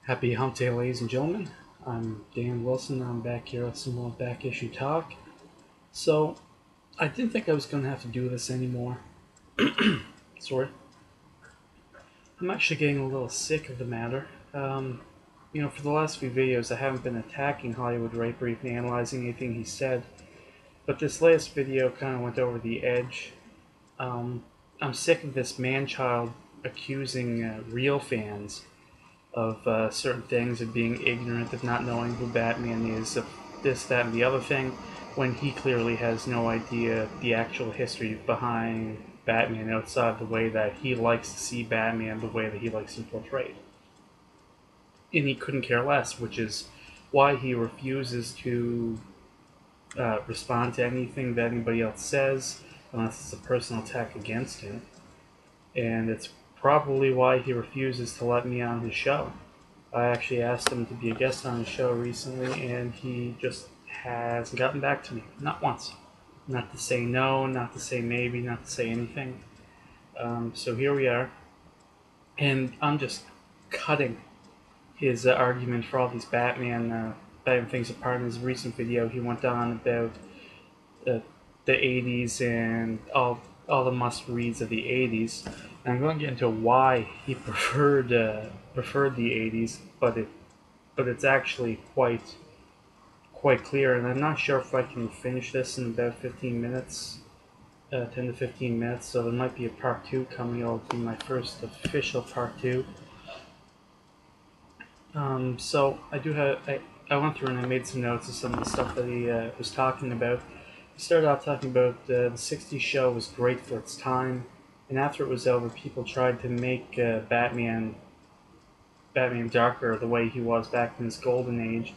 Happy hump day, ladies and gentlemen. I'm Dan Wilson. I'm back here with some more back issue talk. So, I didn't think I was going to have to do this anymore. Sorry. I'm actually getting a little sick of the matter. For the last few videos, I haven't been attacking Hollywood Rape or even analyzing anything he said. But this latest video kind of went over the edge. I'm sick of this Manchild accusing real fans of certain things, of being ignorant, of not knowing who Batman is, of this, that, and the other thing, when he clearly has no idea the actual history behind Batman outside the way that he likes to see Batman, the way that he likes him portrayed. And he couldn't care less, which is why he refuses to respond to anything that anybody else says, unless it's a personal attack against him. And it's probably why he refuses to let me on his show. I actually asked him to be a guest on the show recently, and he just hasn't gotten back to me. Not once. Not to say no, not to say maybe, not to say anything. So here we are. And I'm just cutting his argument for all these Batman things apart. In his recent video, he went on about the 80s and all the must-reads of the 80s. And I'm going to get into why he preferred the 80s, but it's actually quite clear. And I'm not sure if I can finish this in about 15 minutes, 10 to 15 minutes. So there might be a part 2 coming. It'll be my first official part 2. So I went through and I made some notes of some of the stuff that he was talking about. He started off talking about the 60s show was great for its time, and after it was over, people tried to make Batman darker the way he was back in his golden age.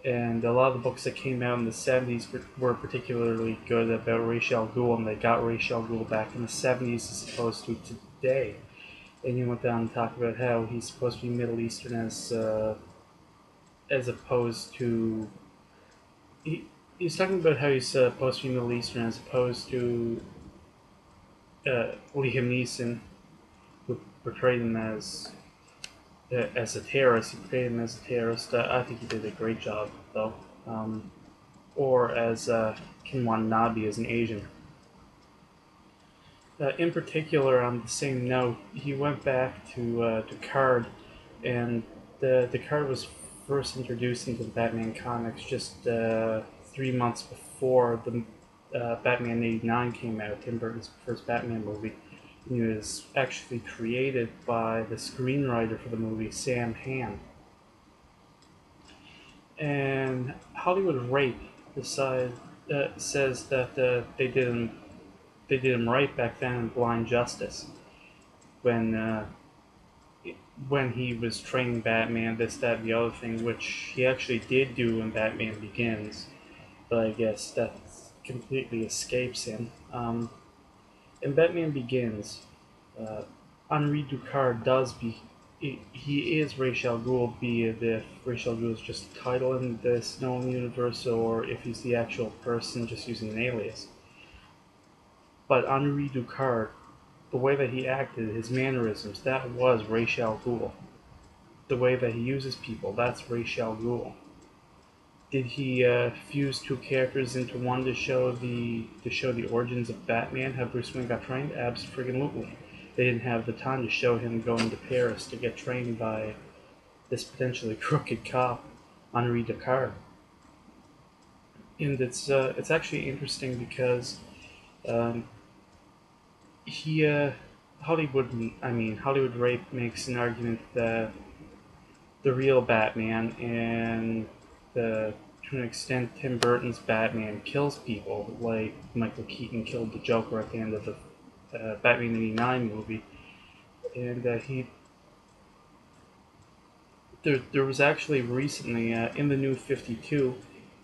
And a lot of the books that came out in the 70s were particularly good about Ra's al Ghul, and they got Ra's al Ghul back in the 70s as opposed to today. And he went down and talked about how he's supposed to be Middle Eastern as opposed to... He's talking about how he's supposed to be Middle Eastern as opposed to Liam Neeson, who portrayed him as a terrorist. He portrayed him as a terrorist. I think he did a great job, though. Or as Kim Watanabe as an Asian. In particular, on the same note, he went back to Card, and the Card was first introduced into the Batman comics just 3 months before the Batman '89 came out, Tim Burton's first Batman movie. He was actually created by the screenwriter for the movie, Sam Hamm. And Hollywood Rape says that they did him right back then in Blind Justice, when he was training Batman, this, that, and the other thing, which he actually did do in Batman Begins, but I guess that completely escapes him. In Batman Begins, Henri Ducard he is Ra's al Ghul, be it if Ra's al Ghul is just a title in this known universe, or if he's the actual person just using an alias. But Henri Ducard, the way that he acted, his mannerisms, that was Ra's al Ghul. The way that he uses people, that's Ra's al Ghul. Did he fuse two characters into one to show the origins of Batman, how Bruce Wayne got trained? Absolutely. They didn't have the time to show him going to Paris to get trained by this potentially crooked cop, Henri Ducard. And it's actually interesting because Hollywood Rape makes an argument that the real Batman and to an extent Tim Burton's Batman kills people, like Michael Keaton killed the Joker at the end of the Batman '89 movie. And there was actually recently, in the New 52,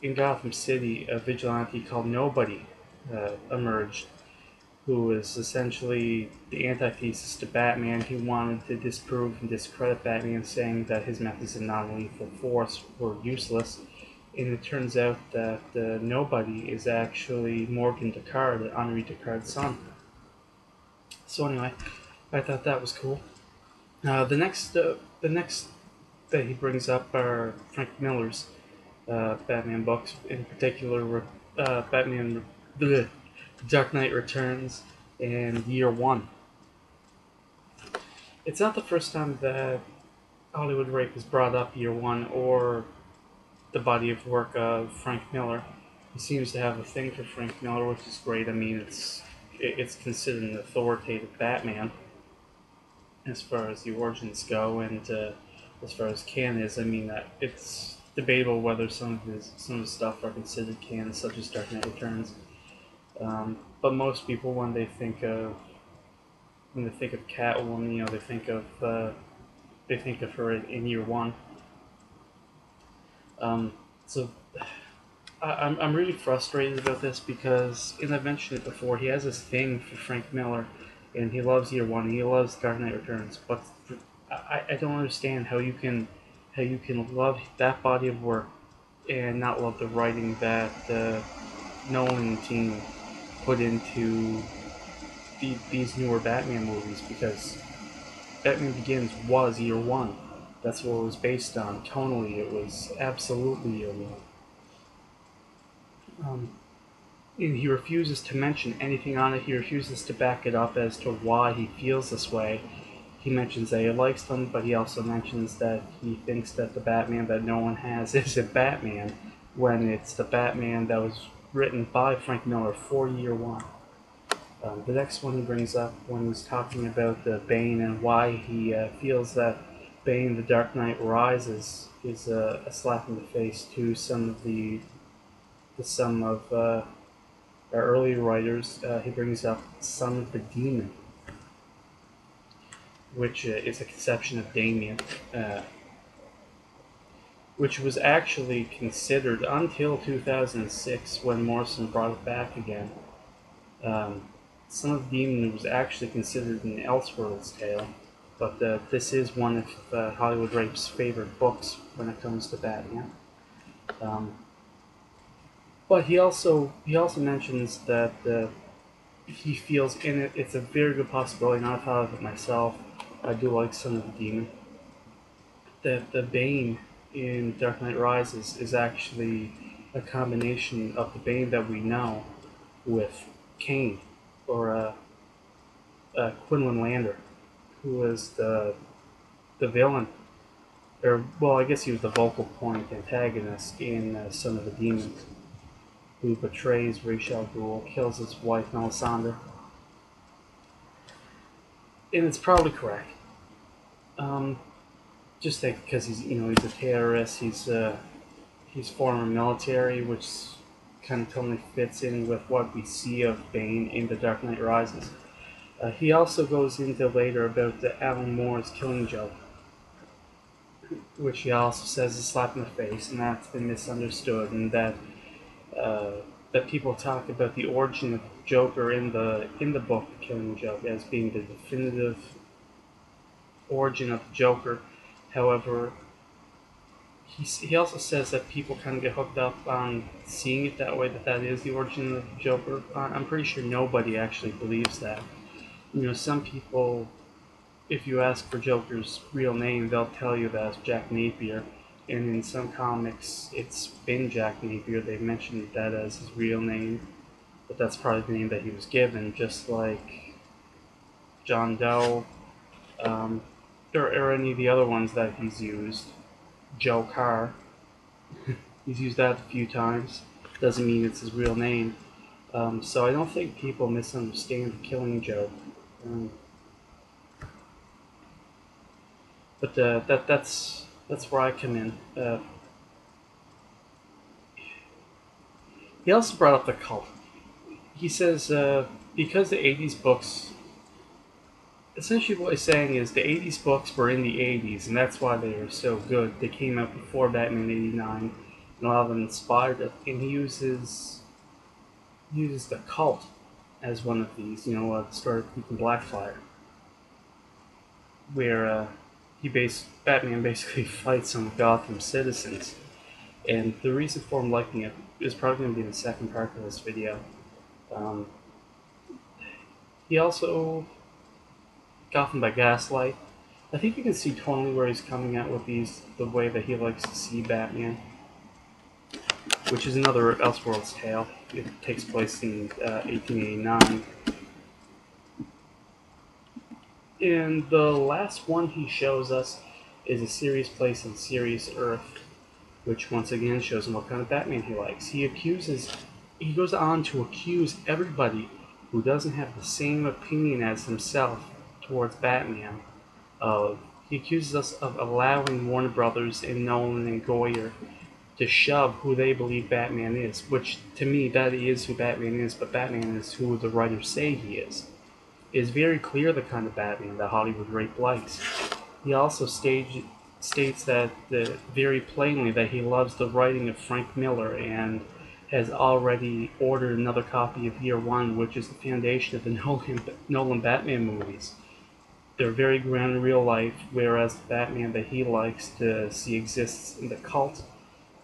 in Gotham City, a vigilante called Nobody emerged, who was essentially the antithesis to Batman. He wanted to disprove and discredit Batman, saying that his methods of non-lethal force were useless. And it turns out that Nobody is actually Morgan Ducard, Henri Ducard's son. So anyway, I thought that was cool. The next that he brings up are Frank Miller's Batman books, in particular Batman The Dark Knight Returns and Year One. It's not the first time that Hollywood Rape has brought up Year One or the body of work of Frank Miller. He seems to have a thing for Frank Miller, which is great. I mean, it's considered an authoritative Batman as far as the origins go, and as far as canon is. I mean, it's debatable whether some of his stuff are considered canon, such as Dark Knight Returns. But most people, when they think of Catwoman, you know, they think of her in Year One. So I'm really frustrated about this because, and I've mentioned it before, he has this thing for Frank Miller, and he loves Year One, and he loves Dark Knight Returns. But I don't understand how you can love that body of work and not love the writing that Nolan team put into these newer Batman movies, because Batman Begins was Year One. That's what it was based on. Tonally, it was absolutely Year One. And he refuses to mention anything on it. He refuses to back it up as to why he feels this way. He mentions that he likes them, but he also mentions that he thinks that the Batman that no one has isn't Batman, when it's the Batman that was written by Frank Miller for Year One. The next one he brings up when he's talking about the Bane and why he feels that Bane, The Dark Knight Rises, is a slap in the face to some of our early writers. He brings up Son of the Demon, which is a conception of Damien, which was actually considered until 2006 when Morrison brought it back again. Son of the Demon was actually considered an Elseworlds tale, but this is one of Hollywood Rape's favorite books when it comes to Batman. But he also mentions that he feels in it, it's a very good possibility, and I've thought of it myself, I do like Son of the Demon, that the Bane in Dark Knight Rises is actually a combination of the Bane that we know with Kane, or Quinlan Lander, who was the villain, or, well, I guess he was the vocal point antagonist in Son of the Demon, who betrays Ra's al Ghul, kills his wife Melisandre. And it's probably correct. Just because he's a terrorist, he's former military, which kind of totally fits in with what we see of Bane in The Dark Knight Rises. He also goes into later about the Alan Moore's Killing Joke, which he also says is a slap in the face, and that's been misunderstood, and that people talk about the origin of Joker in the book The Killing Joke as being the definitive origin of the Joker. However, he also says that people kind of get hooked up on seeing it that way, that is the origin of the Joker. I'm pretty sure nobody actually believes that. You know, some people, if you ask for Joker's real name, they'll tell you that it's Jack Napier. And in some comics, it's been Jack Napier. They've mentioned that as his real name, but that's probably the name that he was given, just like John Doe, or any of the other ones that he's used. Joe Carr, he's used that a few times. Doesn't mean it's his real name. So I don't think people misunderstand The Killing Joke. But that's where I come in. He also brought up the cult. He says because the 80s books, essentially what he's saying is the 80s books were in the 80s, and that's why they were so good. They came out before Batman 89, and a lot of them inspired it. And he uses the cult as one of these, the story of Ethan Blackfire, where Batman basically fights some Gotham citizens. And the reason for him liking it is probably going to be in the second part of this video. He also, Gotham by Gaslight, I think you can see totally where he's coming at with these, the way that he likes to see Batman, which is another Elseworlds tale. It takes place in 1889. And the last one he shows us is a serious place on Serious Earth, which once again shows him what kind of Batman he likes. He goes on to accuse everybody who doesn't have the same opinion as himself towards Batman he accuses us of allowing Warner Brothers and Nolan and Goyer to shove who they believe Batman is, which to me that is who Batman is, but Batman is who the writers say he is. It is very clear the kind of Batman that HollywoodRape likes. He also states that very plainly that he loves the writing of Frank Miller and has already ordered another copy of Year One, which is the foundation of the Nolan Batman movies. They're very grounded in real life, whereas the Batman that he likes to see exists in the cult,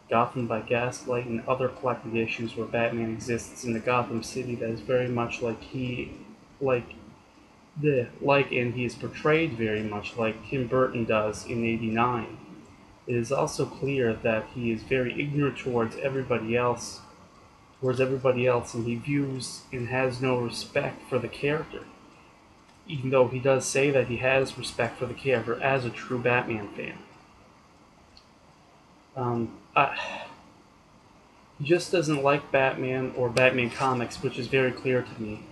Gotham by Gaslight, and other collected issues where Batman exists in the Gotham City that is very much and he is portrayed very much like Tim Burton does in '89. It is also clear that he is very ignorant towards everybody else, and he views and has no respect for the character. Even though he does say that he has respect for the character as a true Batman fan. He just doesn't like Batman or Batman comics, which is very clear to me.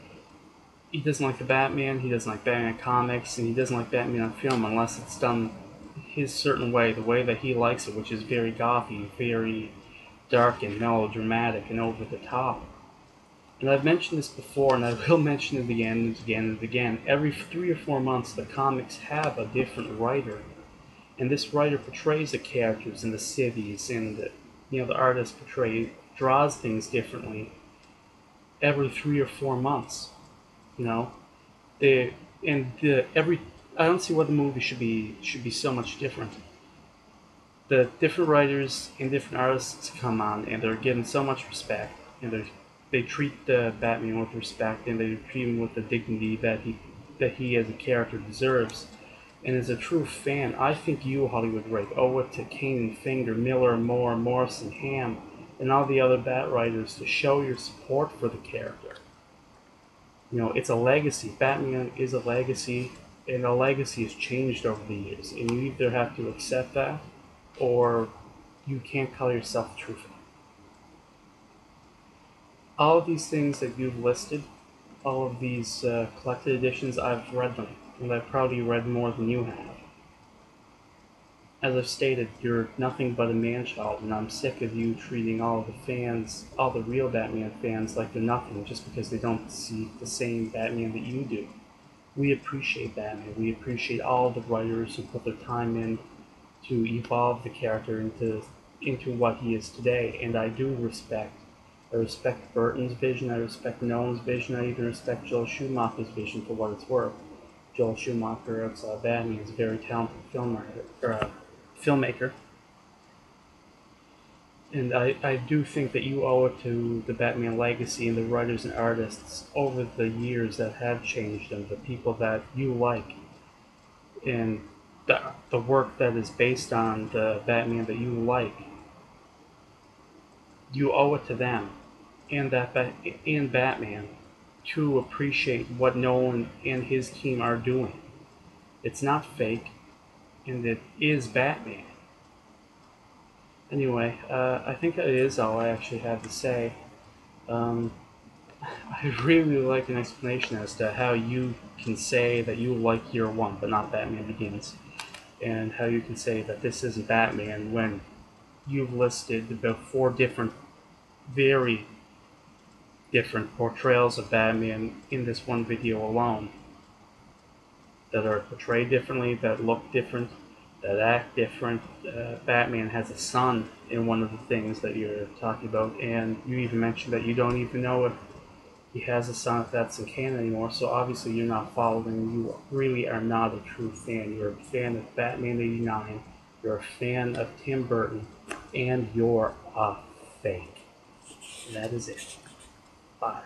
He doesn't like the Batman, he doesn't like Batman comics, and he doesn't like Batman on film unless it's done his certain way, the way that he likes it, which is very gothy, very dark and melodramatic and over the top. And I've mentioned this before, and I will mention it again and again and again. Every 3 or 4 months, the comics have a different writer, and this writer portrays the characters and the cities, and the artist draws things differently every 3 or 4 months. I don't see why the movie should be so much different. The different writers and different artists come on, and they're given so much respect, and they treat the Batman with respect, and they treat him with the dignity that he as a character deserves. And as a true fan, I think you, HollywoodRape, owe it to Kane and Finger, Miller, Moore, Morrison, Ham, and all the other Bat writers to show your support for the character. It's a legacy. Batman is a legacy, and a legacy has changed over the years, and you either have to accept that, or you can't call yourself a true fan. All of these things that you've listed, all of these collected editions, I've read them, and I've probably read more than you have. As I've stated, you're nothing but a man-child, and I'm sick of you treating all of the fans, all the real Batman fans, like they're nothing just because they don't see the same Batman that you do. We appreciate Batman. We appreciate all the writers who put their time in to evolve the character into what he is today, and I respect Burton's vision, I respect Nolan's vision, I even respect Joel Schumacher's vision for what it's worth. Joel Schumacher as Batman is a very talented filmmaker. And I do think that you owe it to the Batman legacy and the writers and artists over the years that have changed, and the people that you like, and the work that is based on the Batman that you like. You owe it to them and Batman to appreciate what Nolan and his team are doing. It's not fake, and it is Batman. Anyway, I think that is all I actually have to say. I'd really like an explanation as to how you can say that you like Year One, but not Batman Begins, and how you can say that this isn't Batman when you've listed about 4 very different portrayals of Batman in this one video alone, that are portrayed differently, that look different, that act different. Batman has a son in one of the things that you're talking about, and you even mentioned that you don't even know if he has a son, if that's in canon anymore, so obviously you're not following. You really are not a true fan. You're a fan of Batman '89, you're a fan of Tim Burton, and you're a fake. And that is it. Bye.